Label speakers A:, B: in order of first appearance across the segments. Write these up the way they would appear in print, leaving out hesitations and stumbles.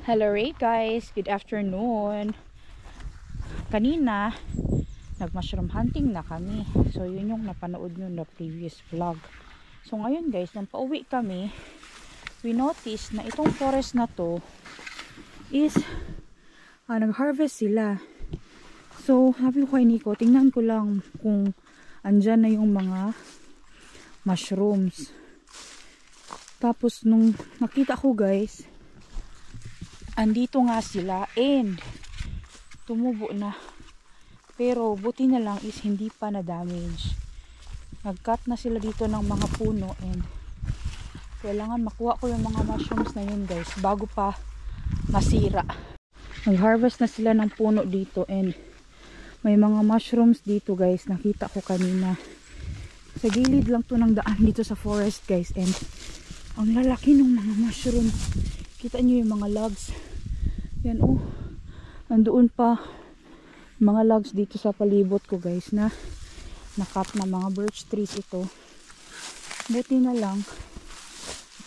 A: Hello Ray guys, good afternoon. Kanina nag-mushroom hunting na kami. So yun yung napanood nyo na previous vlog. So ngayon guys, nang pauwi kami, we noticed na itong forest na to is nag-harvest sila. So sabi ko kay Nico, tingnan ko lang kung andyan na yung mga mushrooms. Tapos nung nakita ko guys, andito nga sila and tumubo na. Pero buti na lang is hindi pa na damage. Nag-cut na sila dito ng mga puno and kailangan makuha ko yung mga mushrooms na yun guys bago pa masira. Nag-harvest na sila ng puno dito and may mga mushrooms dito guys, nakita ko kanina. Sa gilid lang to ng daan dito sa forest guys and ang lalaki ng mga mushroom. Kita nyo yung mga logs. Yan oh. Andoon pa mga logs dito sa palibot ko guys na nakat na mga birch trees ito. Buti na lang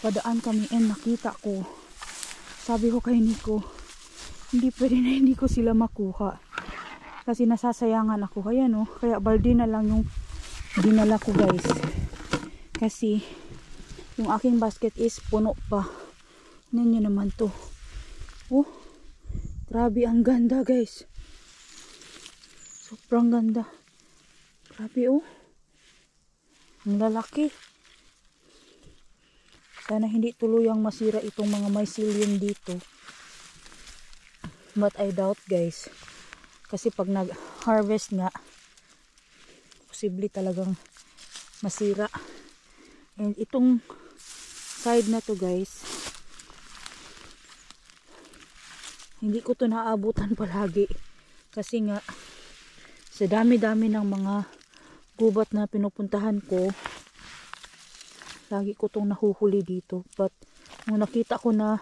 A: padaan kami and nakita ko. Sabi ko kay Nico, hindi pwede na hindi ko sila makuha. Kasi nasasayangan ako. Kaya no, kaya balde na lang yung dinala ko guys. Kasi yung aking basket is puno pa. Tingnan nyo naman to. Oh, grabe ang ganda guys. Sobrang ganda. Grabe oh. Ang lalaki. Sana hindi tuluyang masira itong mga mycelium dito. But I doubt guys. Kasi pag nag-harvest nga, posible talagang masira. And itong side na to guys, hindi ko to naabutan palagi kasi nga sa dami-dami ng mga gubat na pinupuntahan ko, lagi ko tong nahuhuli dito. But nung nakita ko na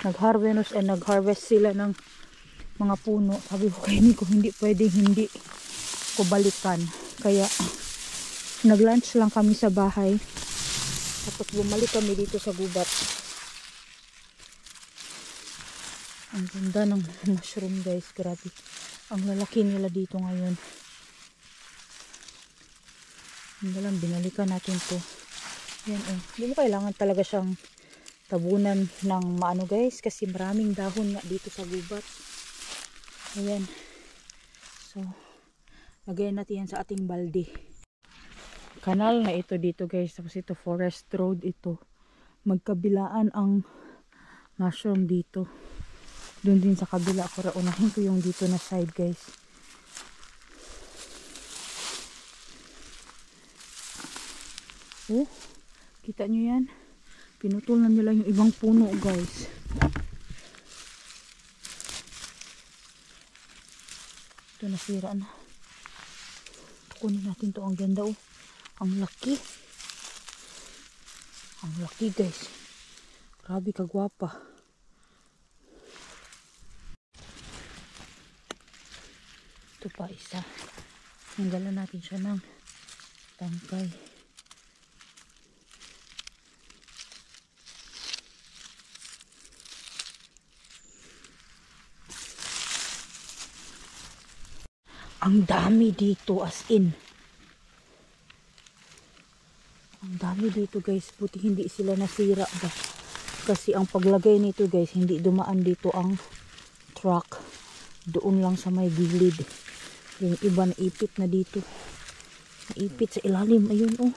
A: nag-harvest sila ng mga puno, sabi ko kay Nico, hindi pwedeng hindi ko balikan. Kaya nag-lunch lang kami sa bahay tapos bumalik kami dito sa gubat. Ang ganda ng mushroom guys, grabe. Ang lalaki nila dito ngayon. Hindi lang, binalikan natin to. Yan oh. Hindi mo kailangan talaga siyang tabunan ng maano guys, kasi maraming dahon nga dito sa gubat. Ayan. So, lagyan natin yan sa ating balde. Kanal na ito dito guys. Tapos ito forest road ito. Magkabilaan ang mushroom dito. Doon din sa kabila. Para unahin ko yung dito na side guys. Oh, kita nyo yan? Pinutol na nila yung ibang puno guys. Ito nasira na. Kunin natin to. Ang ganda oh. Ang laki. Ang laki guys. Grabe kagwapa. Ito pa isa. Tanggalan natin siya ng tangkay. Ang dami dito as in. Ang dami dito guys. Buti hindi sila nasira ba. Kasi ang paglagay nito guys, hindi dumaan dito ang truck. Doon lang sa may gilid. Yung iba naipit na dito. Naipit sa ilalim. Ayun oh.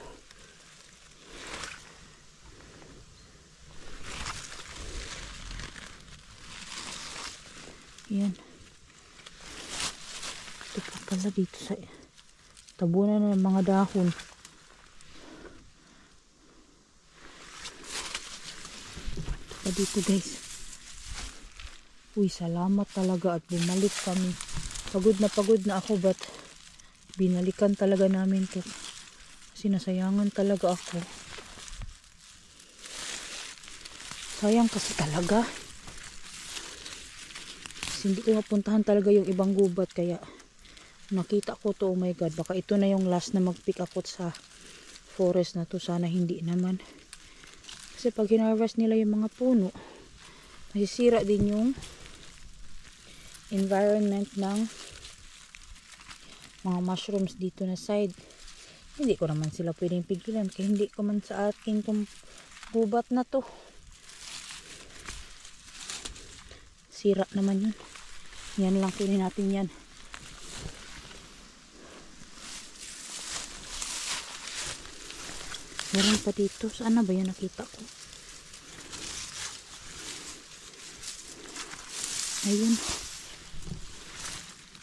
A: Yan. Ito pa pala dito sa tabunan na ng mga dahon. Ito pa dito guys. Uy, salamat talaga at bumalik kami. Pagod na ako but binalikan talaga namin to. Kasi nasayangan talaga ako. Sayang kasi talaga. Kasi hindi ko mapuntahan talaga yung ibang gubat. Kaya nakita ko to, oh my god. Baka ito na yung last na mag-pick ako sa forest na to. Sana hindi naman. Kasi pag hinarvest nila yung mga puno, Masisira din yung environment ng mga mushrooms dito na side. Hindi ko naman sila pwedeng pigilan kaya hindi ko man sa akin tong gubat na to. Sira naman yun. Yan lang, kunin natin yan. Meron pa dito. Saan na ba yan nakita ko? Ayun.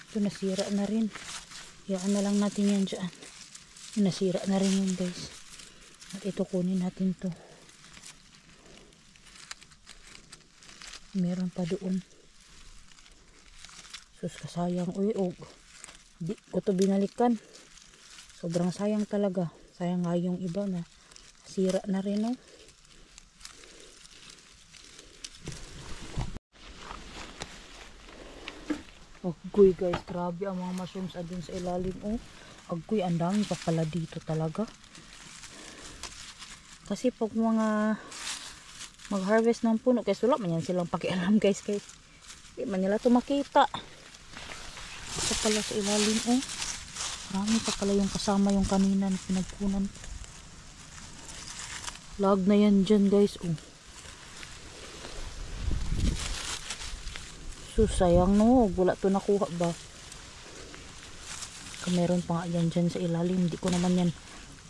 A: Ito nasira na rin. Hayaan na lang natin yan dyan. Nasira na rin yun guys. At ito kunin natin to. Meron pa doon. Sus kasayang. Uy, di ko to binalikan. Sobrang sayang talaga. Sayang nga yung iba na sira na rin, oh. Agoy guys, grabe ang mga mushrooms adun sa ilalim, oh. Agoy, ang dami pa pala dito talaga. Kasi pag mga mag-harvest ng puno, kaya wala man yan silang pakialam guys. Hindi man nila ito makita. Ito pala sa ilalim, oh. Marami pa pala yung kasama yung kanina na pinagkunan. Lag na yan dyan guys, oh. So sayang, no, wala to nakuha ba. Meron pa nga yan dyan sa ilalim. Hindi ko naman yan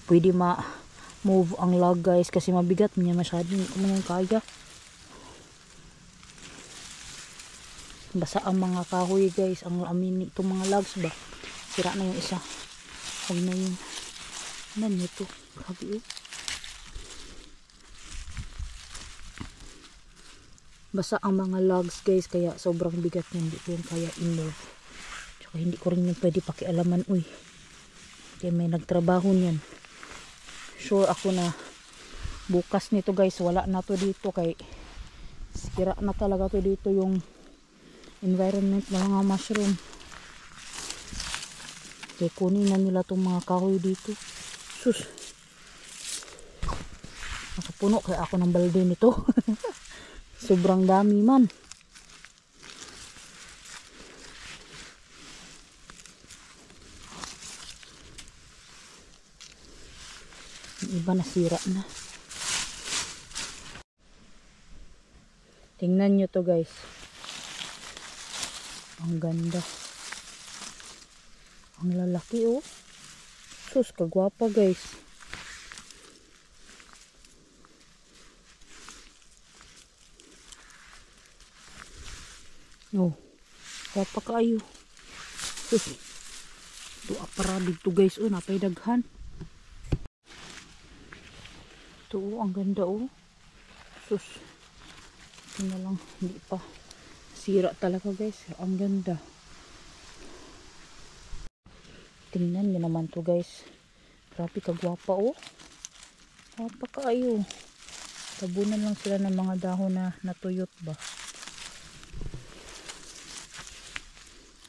A: pwede ma-move ang log guys kasi mabigat niya masyado. Hindi ko man kaya. Basa ang mga kahoy guys. Ang amin itong mga logs ba. Sira na yung isa. Huwag na yun. Ano nito? Grabe, oh. Basa ang mga logs guys, kaya sobrang bigat niya, hindi ko yung kaya i-move. Tsaka hindi ko rin yung pwede pakialaman, uy. Kaya may nagtrabaho niyan. Sure ako na bukas nito guys, wala na to dito, kay sira na talaga to dito yung environment ng mga mushroom. Kaya kunin na nila tong mga kahoy dito. Sus, nakapuno kaya ako ng balde nito. Sobrang dami man. Yung iba nasira na. Tingnan nyo to guys. Ang ganda. Ang lalaki, oh. Sus, kagwapa guys. Oh, wapa kaayo. Sus, ito para dito guys, oh, napay daghan. Ito, oh, ang ganda, oh. Sus, ito na lang, hindi pa sira talaga guys. Ang ganda. Tingnan nyo naman to guys. Grabe kagwapa, oh. Wapa kaayo. Tabunan lang sila ng mga dahon na natuyot ba.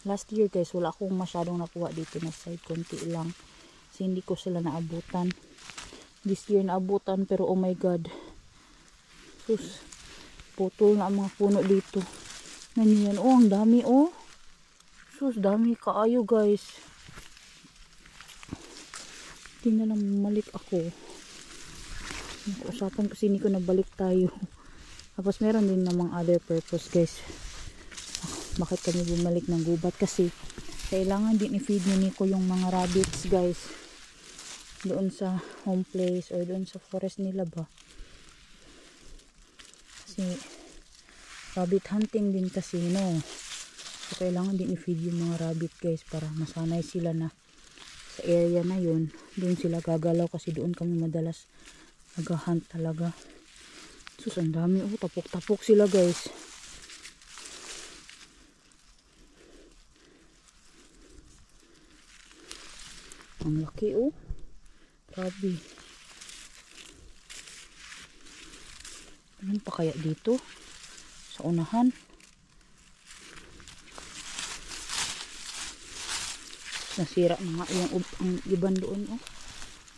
A: Last year guys, wala akong masyadong nakuha dito na side. Konti lang. Kasi hindi ko sila naabutan. This year naabutan, pero oh my god. Sus, putol na ang mga puno dito. Nanyan, oh, ang dami, oh. Sus, dami kaayo guys. Hindi na lang malik ako. Usapan kasi hindi ko nabalik tayo. Tapos meron din namang other purpose guys. Bakit kami bumalik ng gubat? Kasi kailangan din i-feed ni Nico yung mga rabbits guys. Doon sa home place or doon sa forest nila ba. Kasi rabbit hunting din kasi, no. So kailangan din i-feed yung mga rabbit guys para masanay sila na sa area na yun. Doon sila gagalaw kasi doon kami madalas nag-hunt talaga. Sus, ang dami, oh, tapok-tapok sila guys. Ang laki, oh. Grabe. Ano pa kaya dito? Sa unahan. Nasira na nga yung ang iban doon, oh.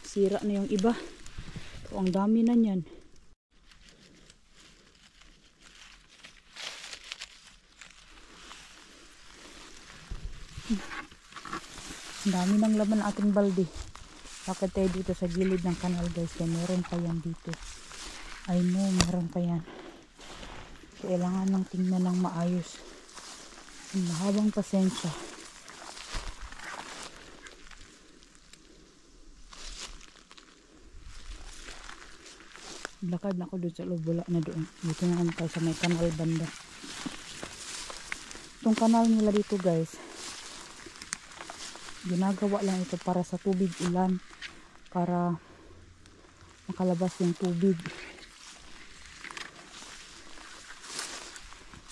A: Sira na yung iba. So, ang dami na niyan. Ang dami ng laman ng ating balde. Bakit tayo dito sa gilid ng kanal guys? Kaya meron pa yan dito. I know, meron pa yan. Kailangan lang tingnan ng maayos. Mahabang pasensya. Lakad na ako doon sa loob, wala na doon. Dito na naman tayo sa may kanal banda. Itong kanal nila dito guys, ginagawa lang ito para sa tubig ulan. Para makalabas yung tubig.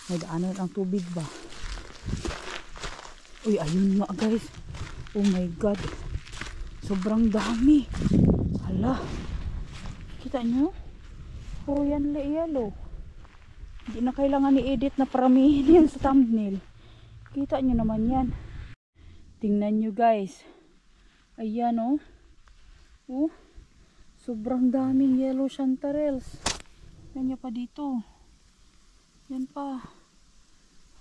A: May daanan ang tubig ba? Uy, ayun nga guys. Oh my god. Sobrang dami. Hala. Kita nyo? Puro yan yellow. Hindi na kailangan i-edit na paramihin yan sa thumbnail. Kita nyo naman yan. Tingnan nyo guys. Ayan oh. Oh. Sobrang daming yellow chanterelles. Yan nyo pa dito. Yan pa.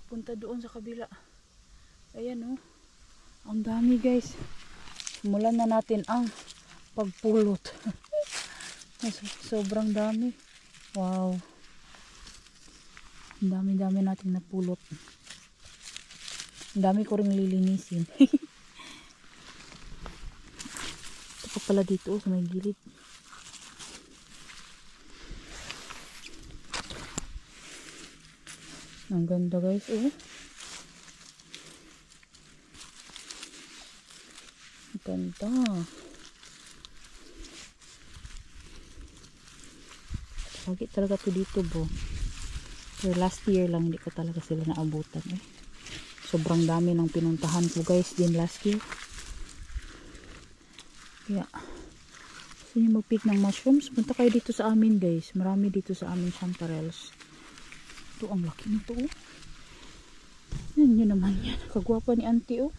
A: Punta doon sa kabila. Ayan oh. Ang dami guys. Simulan na natin ang pagpulot. Sobrang dami. Wow. Ang dami-dami nating napulot. Ang dami ko ring lilinisin. Ito pa pala dito sa may gilid. Ang ganda guys. Oh. Ang ganda. Lagi talaga to dito bro. Pero last year lang hindi ko talaga sila naabutan eh. Sobrang dami ng pinuntahan ko guys din last year. Kaya gusto nyo mag-pick ng mushrooms, punta kayo dito sa amin guys. Marami dito sa amin chanterelles. Ito ang laki nito oh. Yan yun naman yan. Kagwapa ni auntie oh.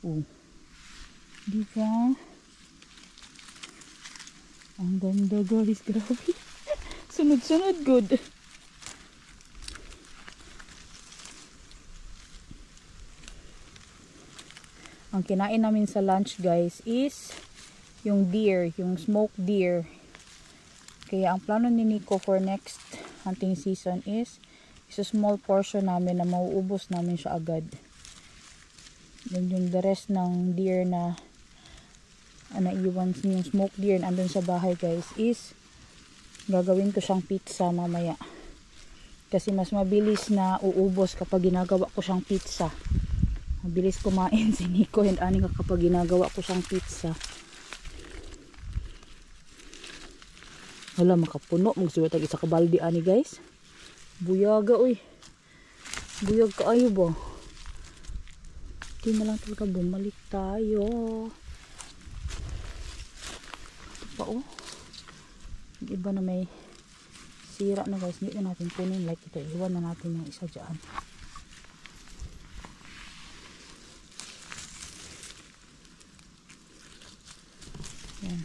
A: Oh. Diba? Ang ganda guys, grabe. Sunod-sunod good. Ang kinain namin sa lunch guys is yung deer, yung smoked deer. Kaya ang plano ni Nico for next hunting season is a small portion namin na mauubos namin siya agad. Then yung the rest ng deer na naiwan yung smoked deer na andun sa bahay guys is gagawin ko siyang pizza mamaya. Kasi mas mabilis na uubos kapag ginagawa ko siyang pizza. Mabilis kumain si Nico and Ani kapag ginagawa ko siyang pizza. Wala makapuno. Magsulat ang isa kabaldi ani guys. Buyaga uy. Buyag kaayo ba? Hindi na lang talaga bumalik tayo. Ito pa oh. Yung iba na may sira na guys. Hindi na natin punin. Like ito. Iwan na natin yung isa dyan. Yan.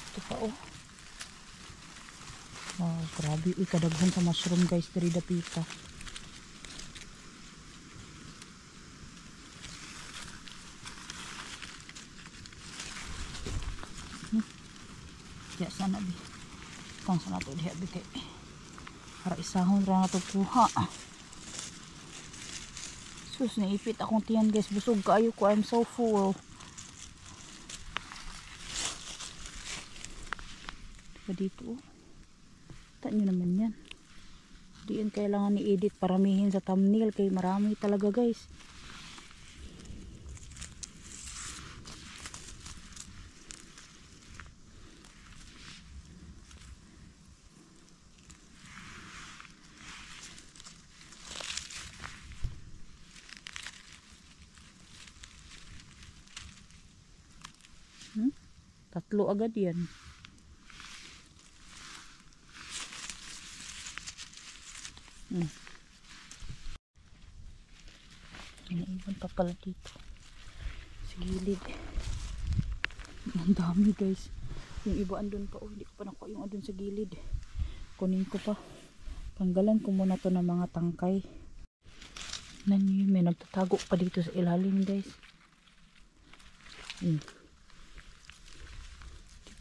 A: Ito pa oh. Wow, grabe. Uy, kadaghan sa mushroom guys. Dari dapita. Diya sana bi. Kung sana to diya bi kay. Para isahon ra na to kuha. Sus, naipit akong tiyan guys. Busog kaayo ko. I'm so full. Pa dito oh. Kita nyo naman yan. Diyan kailangan i-edit paramihin sa thumbnail kay marami talaga guys. Tatlo agad yan. Naiwan pa pala dito. Sa gilid. Ang dami guys. Yung iba andun pa. Oh, hindi ko pa nakuha yung andun sa gilid. Kunin ko pa. Tanggalan ko muna to ng mga tangkay. Nanyo, may nagtatago pa dito sa ilalim guys.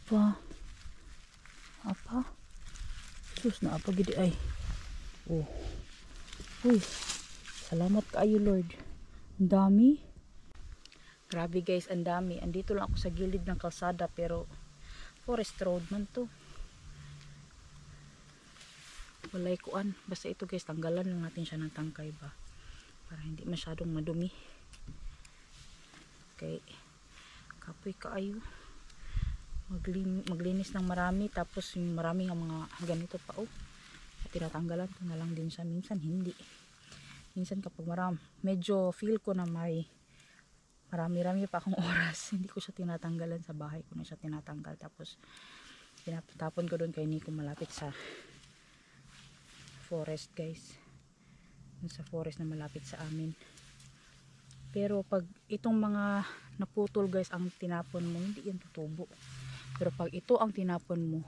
A: Diba? Apa? Sus na apa gidi ay. Oh. Uy. Salamat kaayo Lord. Ang dami. Grabe guys, ang dami. Andito lang ako sa gilid ng kalsada pero forest road man to. Walay kuan. Basta ito guys, tanggalan lang natin siya ng tangkay ba. Para hindi masyadong madumi. Okay. Kapoy kaayo. Maglinis ng marami. Tapos yung maraming mga ganito pa. Oh. Tinatanggalan ko na lang din siya. Minsan hindi. Minsan kapag medyo feel ko na may marami-rami pa akong oras. Hindi ko siya tinatanggalan sa bahay ko na siya tinatanggal. Tapos pinapatapon ko doon kay Nico malapit sa forest guys. Sa forest na malapit sa amin. Pero pag itong mga naputol guys ang tinapon mo, hindi yan tutubo. Pero pag ito ang tinapon mo,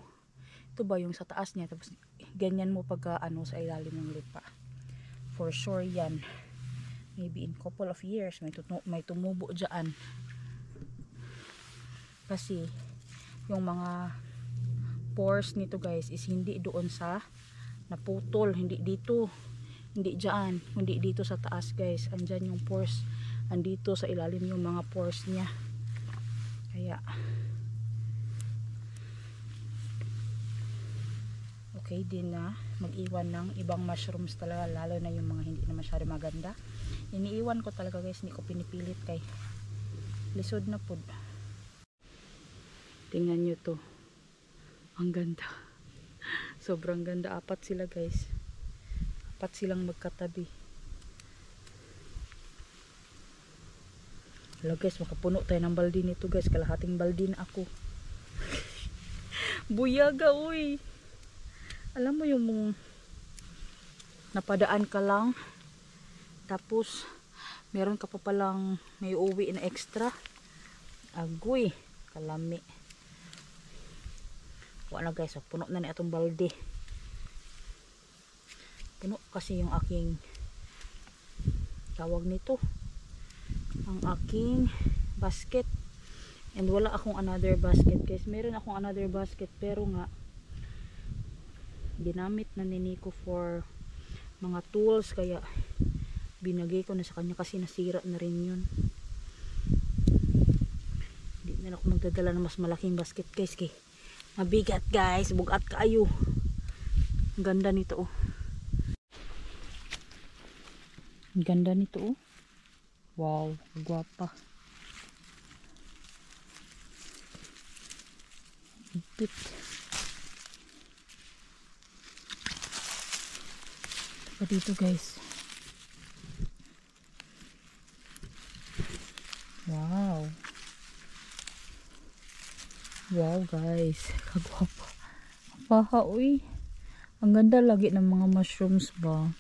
A: ito ba yung sa taas niya, tapos ganyan mo pagka sa ilalim ng lupa. For sure yan. Maybe in couple of years may tumubo dyan. Kasi yung mga pores nito guys is hindi doon sa naputol, hindi dito. Hindi dyan, hindi dito sa taas guys. Andyan yung pores. Andito sa ilalim yung mga pores niya. Kaya okay din na mag-iwan ng ibang mushrooms talaga, lalo na yung mga hindi na masyado maganda. Iniiwan ko talaga guys, hindi ko pinipilit kay lisod na po. Tingnan nyo to. Ang ganda. Sobrang ganda. Apat sila guys. Apat silang magkatabi. Hello guys, makapuno tayo ng baldi nito guys. Kalahating baldi na ako. Buyaga uy. Alam mo yung napadaan ka lang. Tapos meron ka pa palang may uwi na extra. Agoy. Kalami. Wala guys. Puno na itong baldi. Puno kasi yung aking tawag nito. Ang aking basket. And wala akong another basket guys. Meron akong another basket pero nga ginamit na ni Nico for mga tools kaya binagay ko na sa kanya kasi nasira na rin yun. Hindi na ako magdadala ng mas malaking basket guys kay mabigat guys. Bugat kaayo. Ang ganda nito oh. Ang ganda nito oh. Wow, guwapa. Ipit. Pa dito guys. Wow. Wow guys. Kagwapa. Paha uy. Ang ganda lagi ng mga mushrooms ba.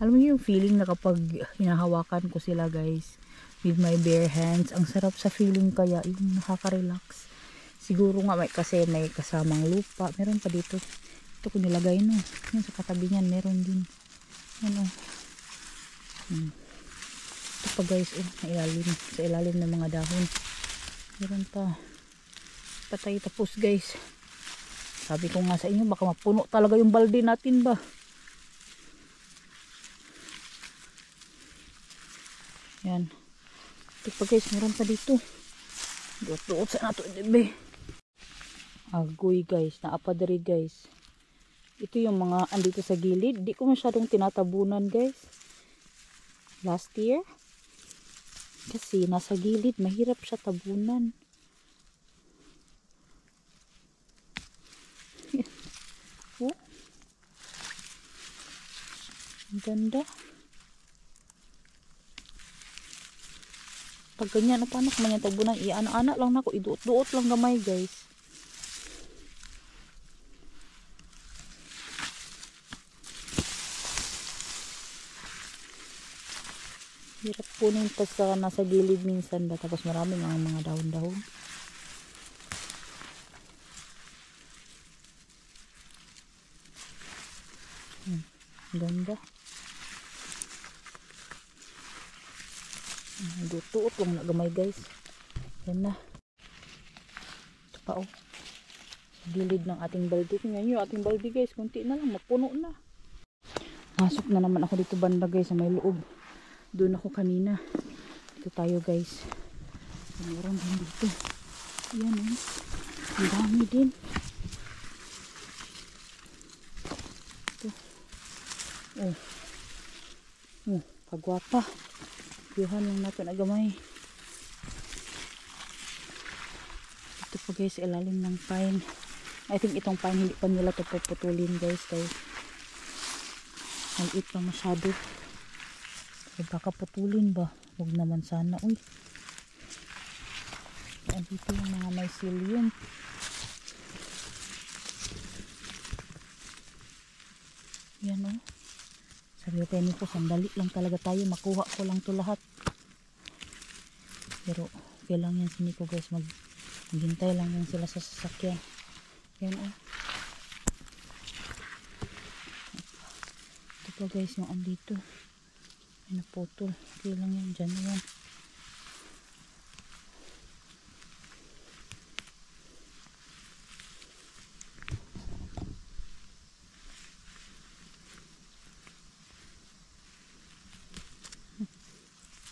A: Alam mo yung feeling na kapag hinahawakan ko sila guys with my bare hands, ang sarap sa feeling kaya yung nakaka-relax. Siguro nga kasi may kasamang lupa. Meron pa dito. Ito ko nilagay no. Yan sa katabi niyan meron din. Ano. Ito pa guys sa ilalim ng mga dahon. Meron pa. Patay tapos guys. Sabi ko nga sa inyo baka mapuno talaga yung balde natin ba. Yan. Ito pa guys, meron pa dito. Duot-duot sa nato, dibe. Agoy guys, naapadari guys. Ito yung mga andito sa gilid. Di ko masyadong tinatabunan guys. Last year. Kasi nasa gilid, mahirap siya tabunan. Oh. Ang ganda. Pag ganyan, paano ko man yung tabunan? Iana-ana lang na ako. Iduot-duot lang gamay guys. Hirap punin pa sa nasa gilid minsan ba. Tapos marami mga dahon-dahon. Ganda. Dutuot lang na gamay guys. Yan na. Ito pa oh. Sa gilid ng ating balde. Tingnan nyo ating balde guys. Kunti na lang. Mapuno na. Pasok na naman ako dito banda guys. Sa may loob. Doon ako kanina. Dito tayo guys. Meron din dito. Yan oh. Ang dami din. Ito. Oh. Oh. Pagwapa. Yuhan lang natin agamay. Ito po guys. Ilalim ng pine. I think itong pine hindi pa nila ito puputulin guys. Kaya maliit pa masyado. Kaya baka putulin ba? Huwag naman sana. Uy. Dito yung mga mycelium. Yan o. Sabi ko kayo ko, sandali lang talaga tayo. Makuha ko lang to lahat. Pero okay lang yan sini ko guys. Maghintay lang yan sila sa sasakyan. Yan o. Ito pa guys yung andito. May naputol. Okay lang yan. Dyan yan.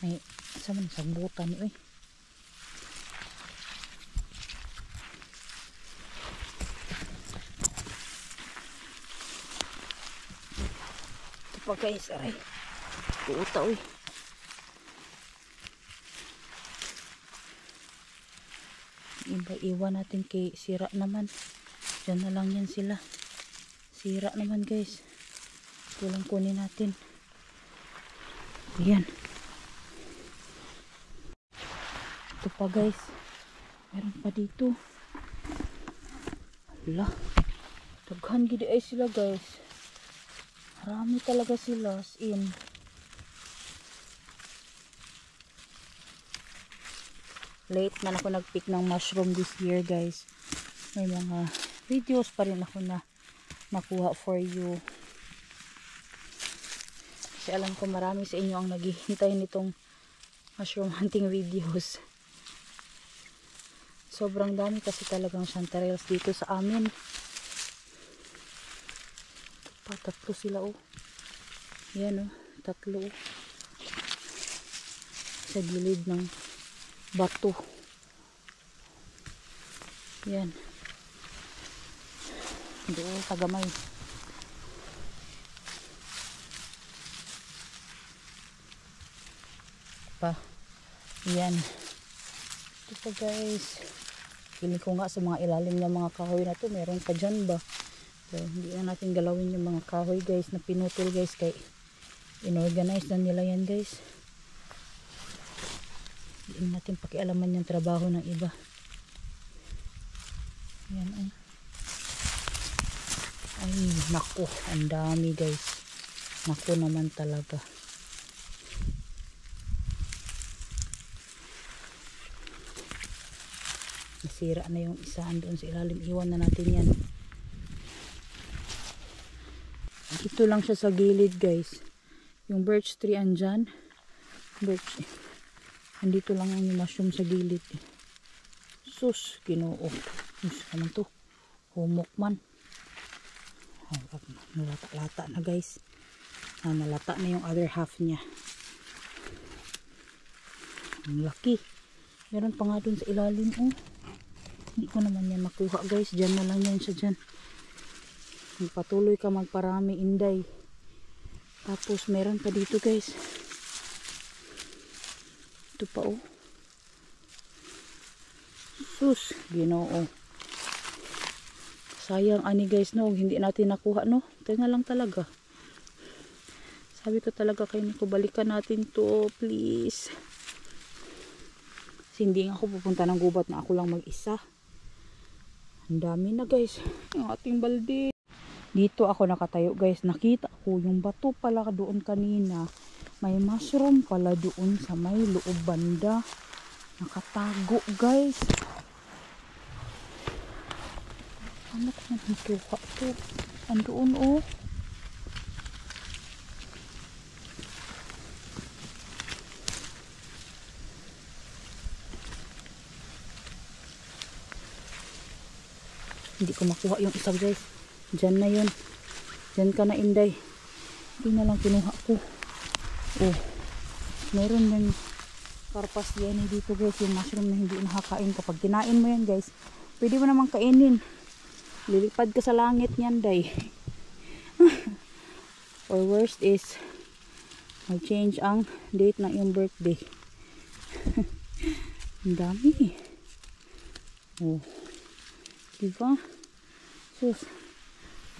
A: Ay, saan man sagbutan ni eh. Ito pa guys, aray. Puta eh. Iwan natin kay sira naman. Diyan na lang yan sila. Sira naman guys. Ito lang kunin natin. Ayan. Ito pa guys. Meron pa dito. Hala. Daghan gidi ay sila guys. Marami talaga sila. As in. Late man ako nag-pick ng mushroom this year guys. May mga videos pa rin ako na nakuha for you. Kasi alam ko marami sa inyo ang naghihintay nitong mushroom hunting videos. Sobrang dami kasi talagang chanterelles dito sa amin. Tatlo sila oh. Yan oh, tatlo oh. Sa gilid ng bato. Yan. Doon tagamay. Pa. Yan. Ito pa guys. Feeling ko nga sa mga ilalim ng mga kahoy na to, meron pa dyan ba? So, hindi na natin galawin yung mga kahoy guys na pinutol guys. Kaya inorganize na nila yan guys. Hindi natin pakialaman yung trabaho ng iba. Yan ay. Ay, naku. Ang dami guys. Naku naman talaga. Nasira na yung isa. Doon sa ilalim. Iwan na natin yan. Ito lang siya sa gilid guys. Yung birch tree andyan. Birch. Andito lang yung mushroom sa gilid. Sus, Ginoo. Sus, naman to. Humok man. Nalata-lata na guys. Nalata na yung other half niya. Ang laki. Meron pa nga dun sa ilalim. Oh. Hindi ko naman yan makuha guys. Diyan na lang yan siya dyan. Patuloy ka magparami inday. Tapos meron pa dito guys. Ito pa oh. Sus, Ginoo. Sayang ani guys no, hindi natin nakuha no. Tinga lang talaga. Sabi ko talaga kay Nico, balikan natin to please. Kasi hindi nga ako pupunta ng gubat na ako lang mag-isa. Ang dami na guys. Yung ating balde. Dito ako nakatayo guys. Nakita ko yung bato pala doon kanina. May mushroom pala doon sa may loob banda. Nakatago guys. Ano ko nang hituka to? Andoon oh. Hindi ko makuha yung isa guys. Diyan na yun. Diyan ka na Inday. Hindi na lang kinuha ko. Oh. Meron din karpas yan dito guys. Yung mushroom na hindi nakakain. Kapag kinain mo yan guys, pwede mo namang kainin. Lilipad ka sa langit niyan day. Or worst is mag-change ang date ng iyong birthday. Ang dami. Oh. Diba? Sus.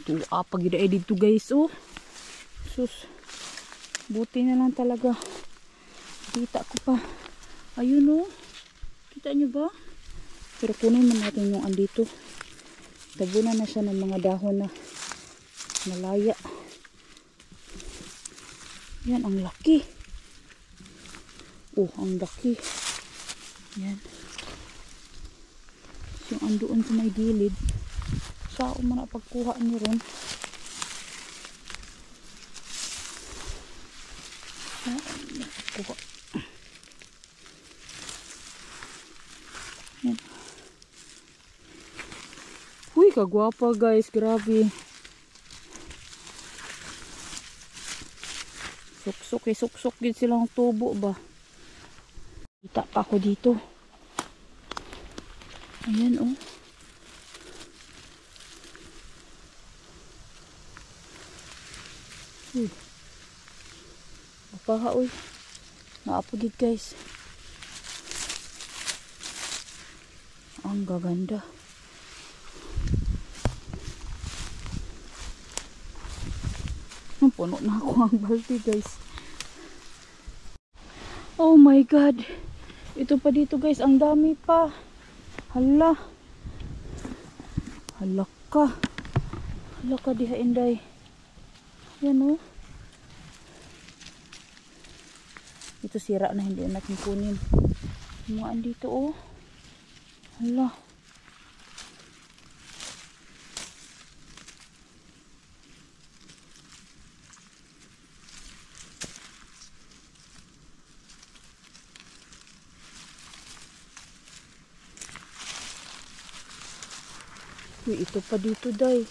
A: Ito pag i-edit to guys oh. Sus. Buti na lang talaga. Kita ko pa. Ayun oh. Kita nyo ba? Pero kunin mo natin yung andito. Tabunan na siya ng mga dahon na malaya. Yan ang laki. Oh, ang laki. Yan. Yung andoon sa may gilid. Sao mo na pagkuha niyo ron. Kuha. Yan. Uy, kagwapa guys. Grabe. Suksok eh. Suksok din silang tubo ba. Kita pa ako dito. Ayan oh. Uy. Apaha uy. Naapagid guys. Ang gaganda. Puno na ako ang balde guys. Oh my god. Ito pa dito guys. Ang dami pa. Hala. Hala ka. Hala ka diha Inday. Yan o. Ito sira na hindi natin kunin. Mga andito o. Hala. Uy, ito pa dito, day.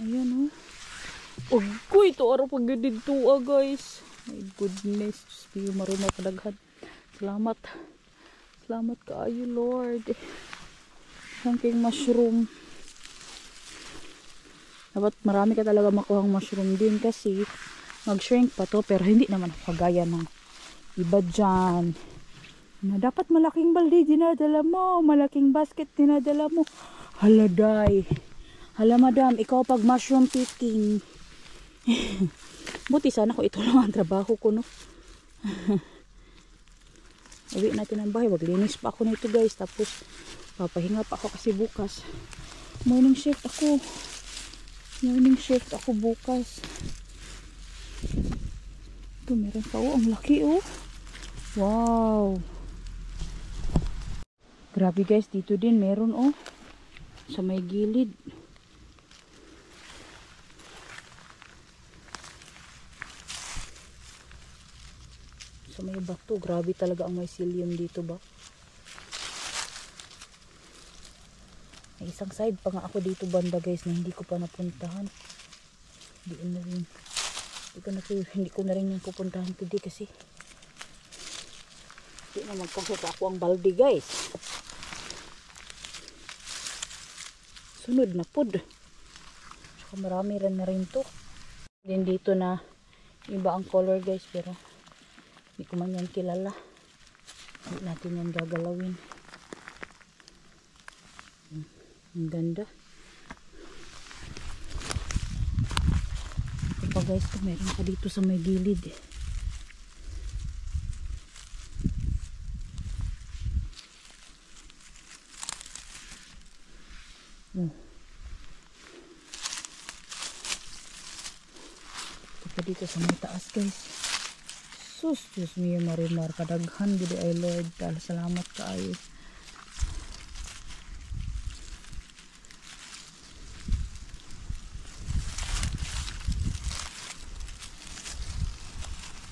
A: Ayan, oh. Uy, ito araw pag dito, guys. My goodness. Spiyo marunong kadaghan. Salamat. Salamat kaayo, Lord. Thanking mushroom. Dapat marami ka talaga makuhang mushroom din kasi mag-shrink pa to. Pero hindi naman kagaya ng iba dyan. Na dapat malaking balde dinadala mo, malaking basket dinadala mo. Hala day. Hala madam, ikaw pag mushroom picking. Buti sana ko ito lang ang trabaho ko no. Uwi natin ang bahay, maglinis pa ako nito guys. Tapos papahinga pa ako kasi bukas morning shift ako. Morning shift ako bukas. Ito meron pa oh, ang laki oh. Wow. Grabe guys, dito din meron oh. Sa may gilid. Sa may bato, grabe talaga ang mycelium dito ba. May isang side pa nga ako dito banda guys na hindi ko pa napuntahan. Hindi ko na rin yung pupuntahan today kasi hindi na magkasya ako ang balde guys. Sunod na pod. Saka marami rin na rin to. Din dito na iba ang color guys pero hindi ko man yan kilala. Hindi natin yan gagalawin. Ang ganda. Ito pa guys, meron pa dito sa may gilid eh. pa dito sa may taas guys. Sus, Diyos mo marimar. Kadaghan gudi ay Lord. Salamat kaayo.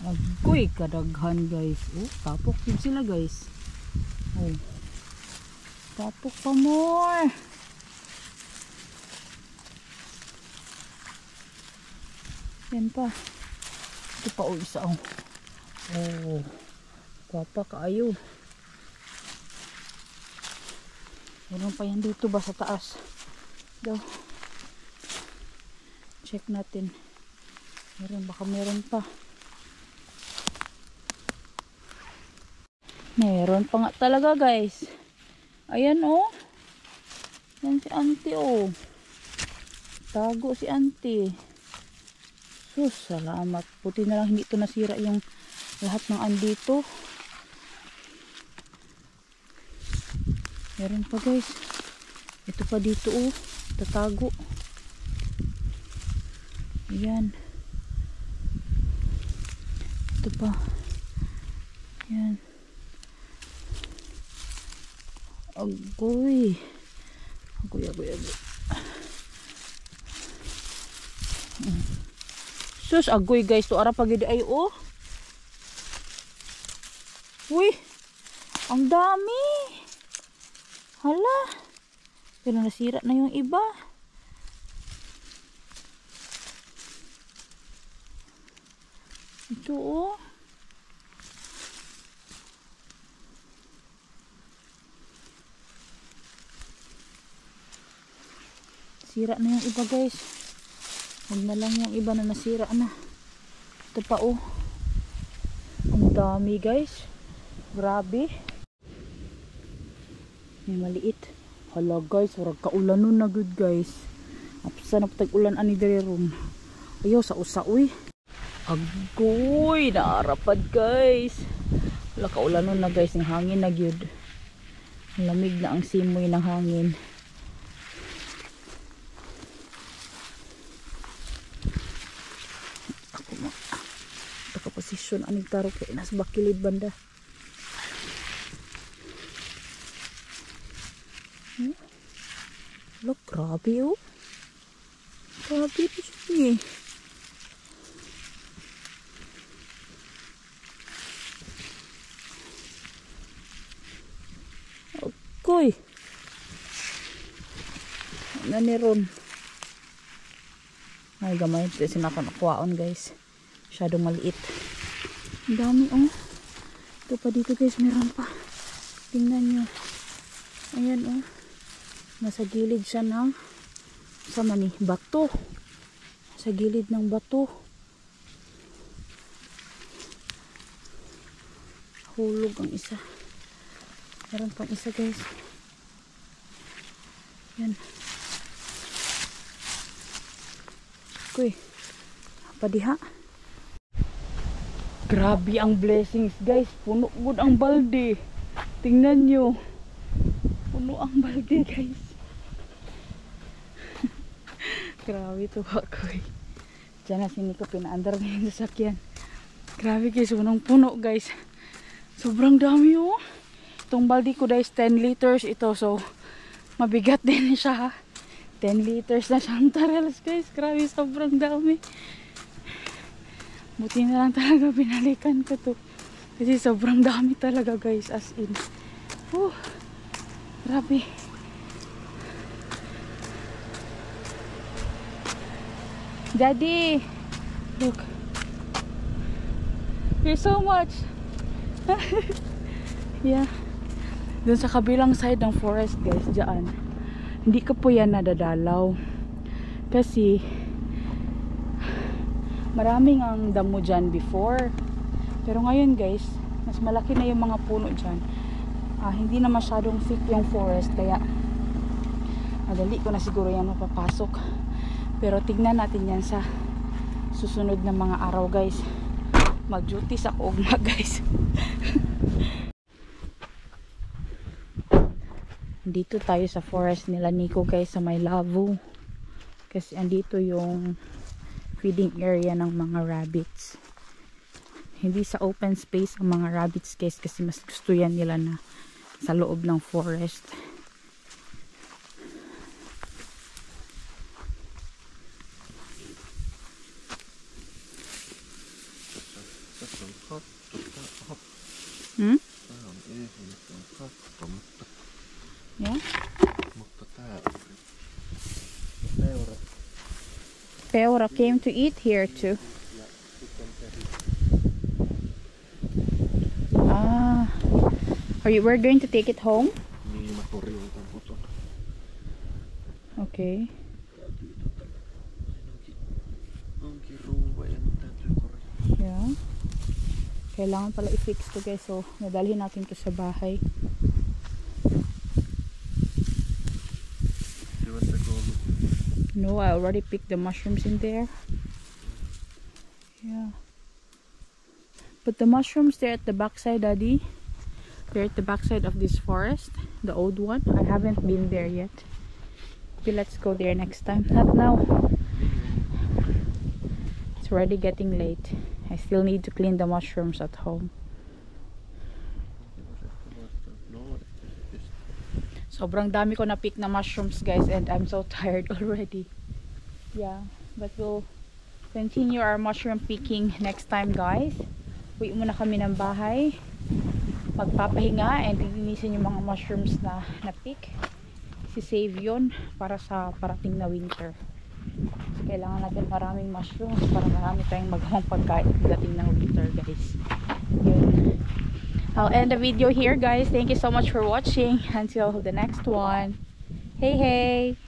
A: Agoy, kadaghan guys. Oh, tapok yun sila guys. Oh. Tapok pa more. Yan pa. Ito pa o isa oh. Oh. Papa kaayo. Meron pa yan dito ba sa taas? Daw. Check natin. Baka meron pa. Meron pa nga talaga guys. Ayan oh. Yan si auntie oh. Tago si auntie. Sus, salamat. Puti na lang hindi ito nasira yung lahat ng andito. Meron pa guys. Ito pa dito oh. Tatago. Ayan. Ito pa. Ayan. Agoy. Agoy. Sus, agoy guys. So, ara pagidi ay oh. Uy. Ang dami. Hala. Pero nasira na yung iba. Ito oh. Sira na yung iba guys. Huwag na lang yung iba na nasira na. Ito pa oh. Ang dami guys. Grabe. May maliit. Hala guys, warag kaulan nun na good guys. Apsa na patag ulan ani dire ron. Ayaw sa usaoy. Agoy, naarapad guys. Wala kaulan nun na guys. Yung hangin na gyud. Lamig na ang simoy ng hangin. Posisyon aning taro kay nas bakilid banda. Look, grabe oh. Grabe ito siya. Okay. Naniron. Ay, gamay. Ito sinakon akwaon guys. Masyadong maliit. Ang dami oh. Ito pa dito guys, meron pa. Tingnan nyo. Ayan oh. Nasa gilid siya ng sama ni bato. Sa gilid ng bato. Hulog ang isa. Meron pang isa guys. Yan. Kuy. Padiha. Grabe ang blessings guys. Puno good ang balde. Tingnan nyo. Puno ang balde guys. Grabe ito ako eh. Diyan na sini ko pinaandar ngayon sa sakyan. Grabe guys. Punong-puno guys. Sobrang dami oh. Itong balde ko guys 10 liters ito. So mabigat din siya. 10 liters na chantarelles guys. Grabe sobrang dami. Buti na lang talaga binalikan ko to. Kasi sobrang dami talaga guys. As in. Grabe. Daddy. Look. Here's so much. Yeah. Doon sa kabilang side ng forest guys. Diyan. Hindi ko po yan nadadalaw. Kasi maraming ang damo dyan before. Pero ngayon guys, mas malaki na yung mga puno dyan. Hindi na masyadong thick yung forest. Kaya madali ko na siguro yan mapapasok. Pero tignan natin yan sa susunod na mga araw guys. Mag-duty sa ugma guys. Dito tayo sa forest nila Nico guys, sa may Lavo. Kasi andito yung feeding area ng mga rabbits. Hindi sa open space ang mga rabbits guys, kasi mas gusto yan nila na sa loob ng forest. Hmm? Yeah? Peora came to eat here too. Ah, we're going to take it home? Okay. Yeah. Kailangan pala i-fix to guys, so nadalhin natin to sa bahay. No, I already picked the mushrooms in there. Yeah. But the mushrooms, they're at the backside, Daddy. They're at the backside of this forest, the old one. I haven't been there yet. Okay, let's go there next time. Not now. It's already getting late. I still need to clean the mushrooms at home. Sobrang dami ko na pick na mushrooms guys, and I'm so tired already. Yeah, but we'll continue our mushroom picking next time guys. Uwi muna kami ng bahay, magpapahinga, and lilinisin yung mga mushrooms na na-pick. Si-save yun para sa parating na winter. So, kailangan natin maraming mushrooms para marami tayong magawang pagkain dating ng winter guys. Yun. I'll end the video here guys. Thank you so much for watching. Until the next one. Hey hey!